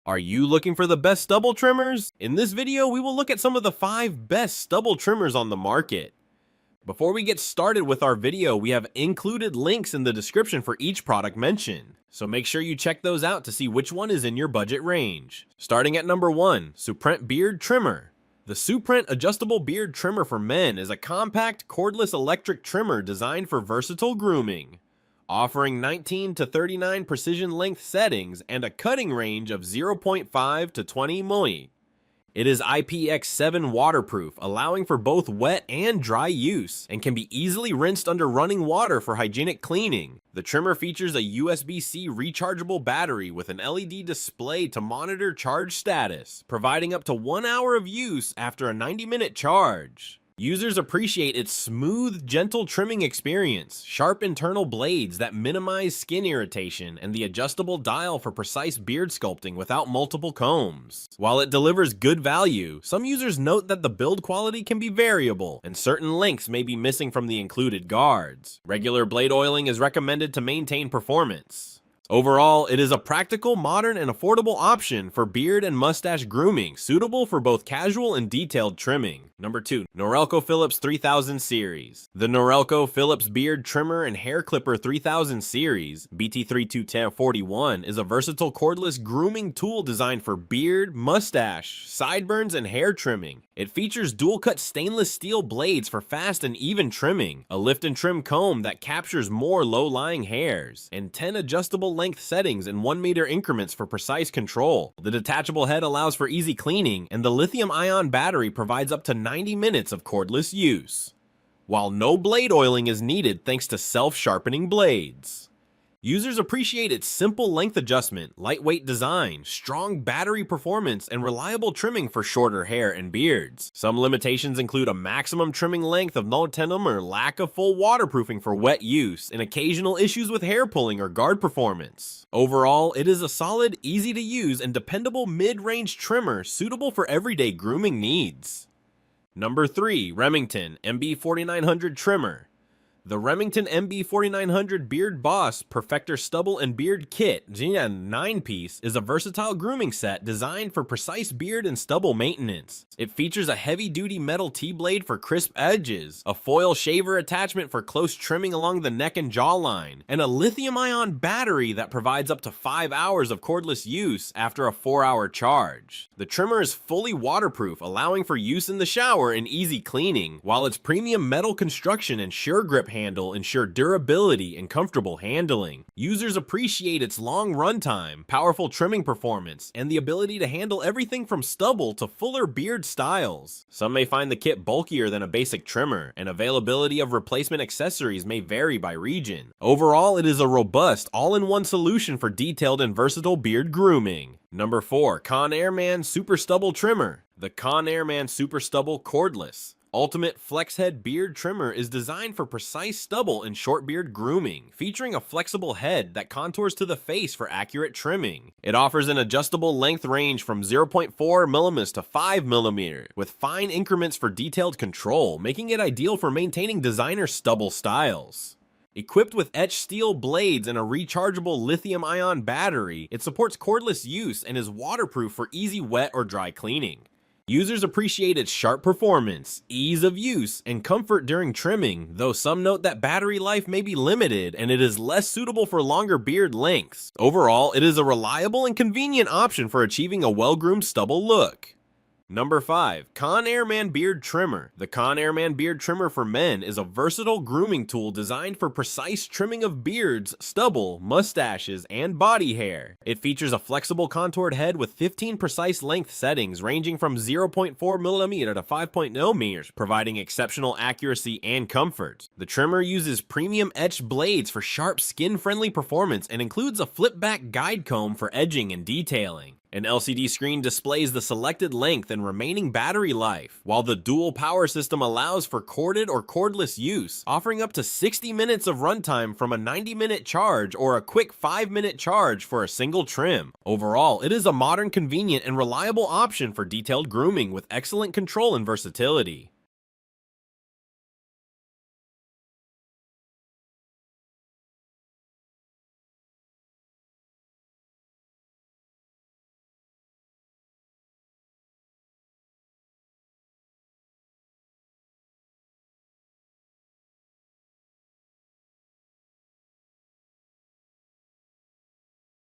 Are you looking for the best stubble trimmers? In this video, we will look at some of the 5 best stubble trimmers on the market. Before we get started with our video, we have included links in the description for each product mentioned, so make sure you check those out to see which one is in your budget range. Starting at number 1, SUPRENT Beard Trimmer. The SUPRENT Adjustable Beard Trimmer for Men is a compact, cordless electric trimmer designed for versatile grooming. Offering 19 to 39 precision length settings and a cutting range of 0.5 to 20 mm. It is IPX7 waterproof, allowing for both wet and dry use, and can be easily rinsed under running water for hygienic cleaning. The trimmer features a USB-C rechargeable battery with an LED display to monitor charge status, providing up to 1 hour of use after a 90-minute charge. Users appreciate its smooth, gentle trimming experience, sharp internal blades that minimize skin irritation, and the adjustable dial for precise beard sculpting without multiple combs. While it delivers good value, some users note that the build quality can be variable, and certain lengths may be missing from the included guards. Regular blade oiling is recommended to maintain performance. Overall, it is a practical, modern, and affordable option for beard and mustache grooming, suitable for both casual and detailed trimming. Number 2. Norelco Philips 3000 Series. The Norelco Philips Beard Trimmer and Hair Clipper 3000 Series, BT321041, is a versatile cordless grooming tool designed for beard, mustache, sideburns, and hair trimming. It features dual-cut stainless steel blades for fast and even trimming, a lift and trim comb that captures more low-lying hairs, and 10 adjustable length settings in 1 meter increments for precise control. The detachable head allows for easy cleaning, and the lithium-ion battery provides up to 90 minutes of cordless use, while no blade oiling is needed thanks to self-sharpening blades. Users appreciate its simple length adjustment, lightweight design, strong battery performance, and reliable trimming for shorter hair and beards. Some limitations include a maximum trimming length of no tandem or lack of full waterproofing for wet use, and occasional issues with hair pulling or guard performance. Overall, it is a solid, easy to use, and dependable mid-range trimmer suitable for everyday grooming needs. Number 3. Remington MB4900 Trimmer. The Remington MB4900 Beard Boss Perfector Stubble and Beard Kit 9-piece is a versatile grooming set designed for precise beard and stubble maintenance. It features a heavy-duty metal T-blade for crisp edges, a foil shaver attachment for close trimming along the neck and jawline, and a lithium-ion battery that provides up to 5 hours of cordless use after a 4-hour charge. The trimmer is fully waterproof, allowing for use in the shower and easy cleaning, while its premium metal construction and sure grip handle ensure durability and comfortable handling. Users appreciate its long runtime, powerful trimming performance, and the ability to handle everything from stubble to fuller beard styles. Some may find the kit bulkier than a basic trimmer, and availability of replacement accessories may vary by region. Overall, it is a robust, all-in-one solution for detailed and versatile beard grooming. Number 4. ConairMAN Super Stubble Trimmer. The ConairMAN Super Stubble Cordless Ultimate Flex Head Beard Trimmer is designed for precise stubble and short beard grooming, featuring a flexible head that contours to the face for accurate trimming. It offers an adjustable length range from 0.4 mm to 5 mm, with fine increments for detailed control, making it ideal for maintaining designer stubble styles. Equipped with etched steel blades and a rechargeable lithium-ion battery, it supports cordless use and is waterproof for easy wet or dry cleaning. Users appreciate its sharp performance, ease of use, and comfort during trimming, though some note that battery life may be limited and it is less suitable for longer beard lengths. Overall, it is a reliable and convenient option for achieving a well-groomed stubble look. Number 5. ConairMAN Beard Trimmer. The ConairMAN Beard Trimmer for Men is a versatile grooming tool designed for precise trimming of beards, stubble, mustaches, and body hair. It features a flexible contoured head with 15 precise length settings ranging from 0.4 mm to 5.0 mm, providing exceptional accuracy and comfort. The trimmer uses premium etched blades for sharp, skin-friendly performance and includes a flip-back guide comb for edging and detailing. An LCD screen displays the selected length and remaining battery life, while the dual power system allows for corded or cordless use, offering up to 60 minutes of runtime from a 90-minute charge or a quick 5-minute charge for a single trim. Overall, it is a modern, convenient, and reliable option for detailed grooming with excellent control and versatility.